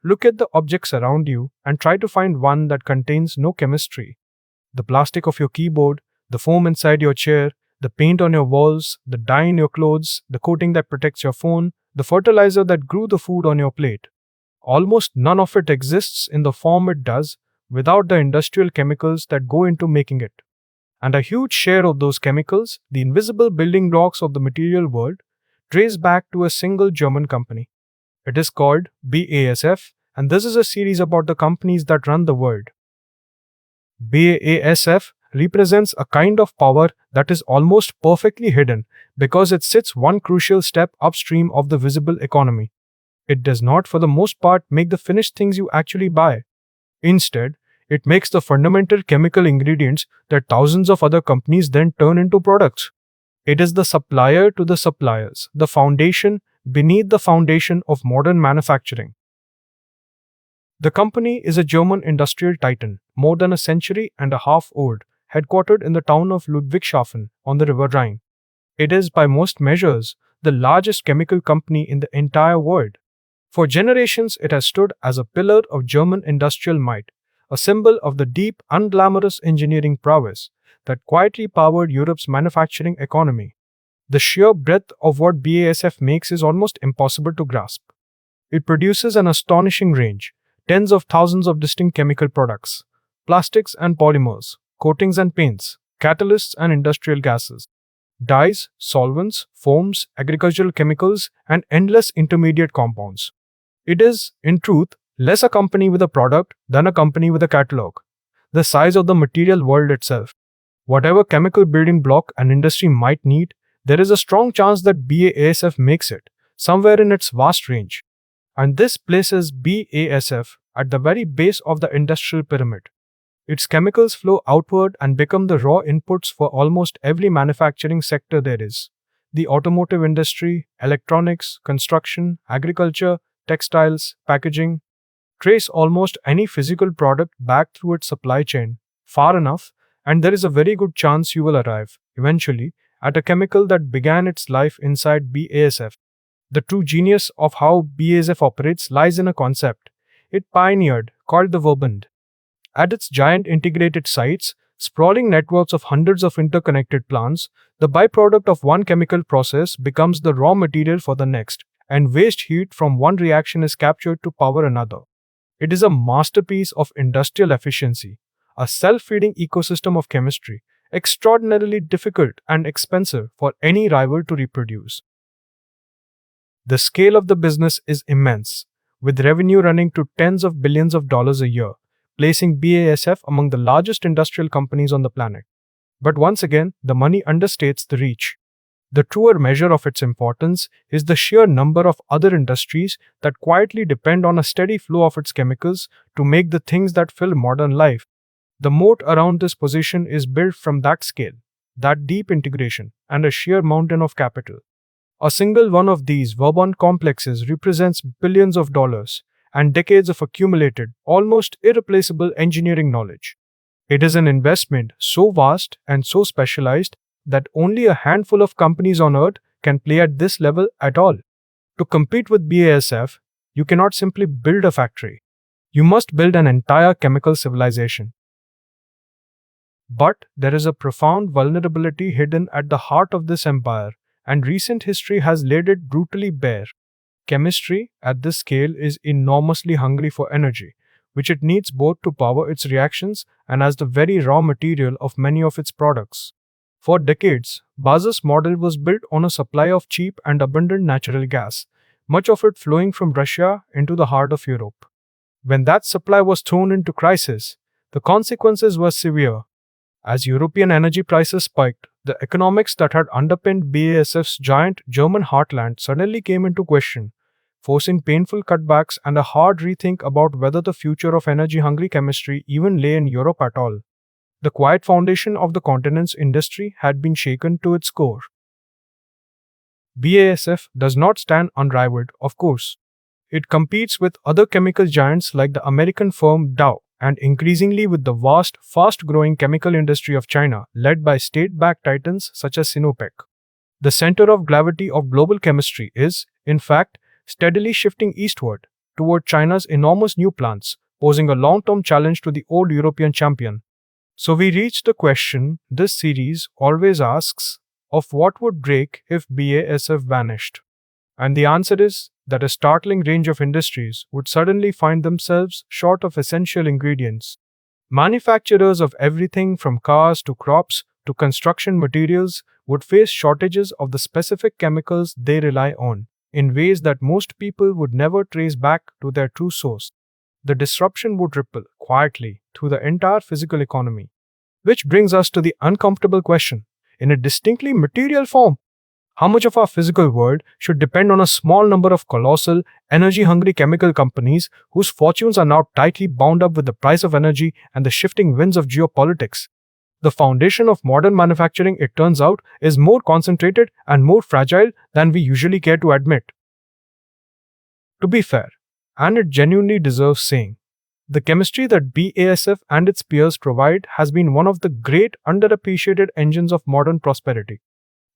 Look at the objects around you and try to find one that contains no chemistry. The plastic of your keyboard, the foam inside your chair, the paint on your walls, the dye in your clothes, the coating that protects your phone, the fertilizer that grew the food on your plate. Almost none of it exists in the form it does without the industrial chemicals that go into making it. And a huge share of those chemicals, the invisible building blocks of the material world, trace back to a single German company. It is called BASF, and this is a series about the companies that run the world. BASF represents a kind of power that is almost perfectly hidden because it sits one crucial step upstream of the visible economy. It does not, for the most part, make the finished things you actually buy. Instead, it makes the fundamental chemical ingredients that thousands of other companies then turn into products. It is the supplier to the suppliers, the foundation beneath the foundation of modern manufacturing. The company is a German industrial titan, more than a century and a half old, headquartered in the town of Ludwigshafen on the River Rhine. It is, by most measures, the largest chemical company in the entire world. For generations, it has stood as a pillar of German industrial might, a symbol of the deep, unglamorous engineering prowess that quietly powered Europe's manufacturing economy. The sheer breadth of what BASF makes is almost impossible to grasp. It produces an astonishing range, tens of thousands of distinct chemical products, plastics and polymers, coatings and paints, catalysts and industrial gases, dyes, solvents, foams, agricultural chemicals, and endless intermediate compounds. It is, in truth, less a company with a product than a company with a catalog, the size of the material world itself. Whatever chemical building block an industry might need, there is a strong chance that BASF makes it, somewhere in its vast range. And this places BASF at the very base of the industrial pyramid. Its chemicals flow outward and become the raw inputs for almost every manufacturing sector there is. The automotive industry, electronics, construction, agriculture, textiles, packaging. Trace almost any physical product back through its supply chain, far enough, and there is a very good chance you will arrive, eventually, at a chemical that began its life inside BASF. The true genius of how BASF operates lies in a concept it pioneered called the Verbund. At its giant integrated sites, sprawling networks of hundreds of interconnected plants, the byproduct of one chemical process becomes the raw material for the next, and waste heat from one reaction is captured to power another. It is a masterpiece of industrial efficiency, a self-feeding ecosystem of chemistry, extraordinarily difficult and expensive for any rival to reproduce. The scale of the business is immense, with revenue running to tens of billions of dollars a year, placing BASF among the largest industrial companies on the planet. But once again, the money understates the reach. The truer measure of its importance is the sheer number of other industries that quietly depend on a steady flow of its chemicals to make the things that fill modern life. The moat around this position is built from that scale, that deep integration, and a sheer mountain of capital. A single one of these Verbund complexes represents billions of dollars and decades of accumulated, almost irreplaceable engineering knowledge. It is an investment so vast and so specialized that only a handful of companies on Earth can play at this level at all. To compete with BASF, you cannot simply build a factory. You must build an entire chemical civilization. But there is a profound vulnerability hidden at the heart of this empire, and recent history has laid it brutally bare. Chemistry, at this scale, is enormously hungry for energy, which it needs both to power its reactions and as the very raw material of many of its products. For decades, BASF's model was built on a supply of cheap and abundant natural gas, much of it flowing from Russia into the heart of Europe. When that supply was thrown into crisis, the consequences were severe. As European energy prices spiked, the economics that had underpinned BASF's giant German heartland suddenly came into question, forcing painful cutbacks and a hard rethink about whether the future of energy-hungry chemistry even lay in Europe at all. The quiet foundation of the continent's industry had been shaken to its core. BASF does not stand unrivaled, of course. It competes with other chemical giants like the American firm Dow, and increasingly with the vast, fast-growing chemical industry of China, led by state-backed titans such as Sinopec. The center of gravity of global chemistry is, in fact, steadily shifting eastward, toward China's enormous new plants, posing a long-term challenge to the old European champion. So we reach the question this series always asks of what would break if BASF vanished. And the answer is that a startling range of industries would suddenly find themselves short of essential ingredients. Manufacturers of everything from cars to crops to construction materials would face shortages of the specific chemicals they rely on, in ways that most people would never trace back to their true source. The disruption would ripple quietly through the entire physical economy. Which brings us to the uncomfortable question, in a distinctly material form. How much of our physical world should depend on a small number of colossal, energy-hungry chemical companies whose fortunes are now tightly bound up with the price of energy and the shifting winds of geopolitics? The foundation of modern manufacturing, it turns out, is more concentrated and more fragile than we usually care to admit. To be fair, and it genuinely deserves saying, the chemistry that BASF and its peers provide has been one of the great underappreciated engines of modern prosperity.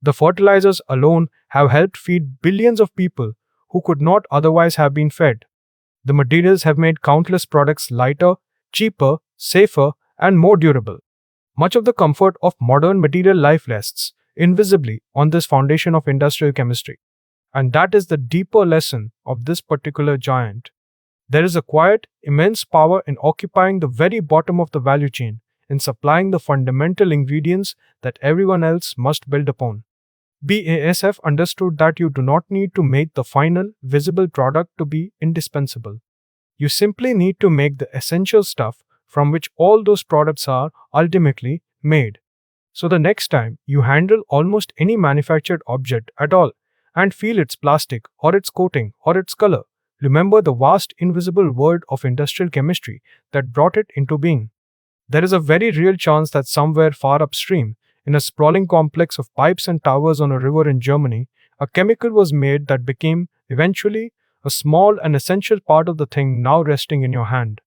The fertilizers alone have helped feed billions of people who could not otherwise have been fed. The materials have made countless products lighter, cheaper, safer, and more durable. Much of the comfort of modern material life rests invisibly on this foundation of industrial chemistry. And that is the deeper lesson of this particular giant. There is a quiet, immense power in occupying the very bottom of the value chain, in supplying the fundamental ingredients that everyone else must build upon. BASF understood that you do not need to make the final, visible product to be indispensable. You simply need to make the essential stuff from which all those products are ultimately made. So the next time you handle almost any manufactured object at all and feel its plastic or its coating or its color, remember the vast invisible world of industrial chemistry that brought it into being. There is a very real chance that somewhere far upstream, in a sprawling complex of pipes and towers on a river in Germany, a chemical was made that became, eventually, a small and essential part of the thing now resting in your hand.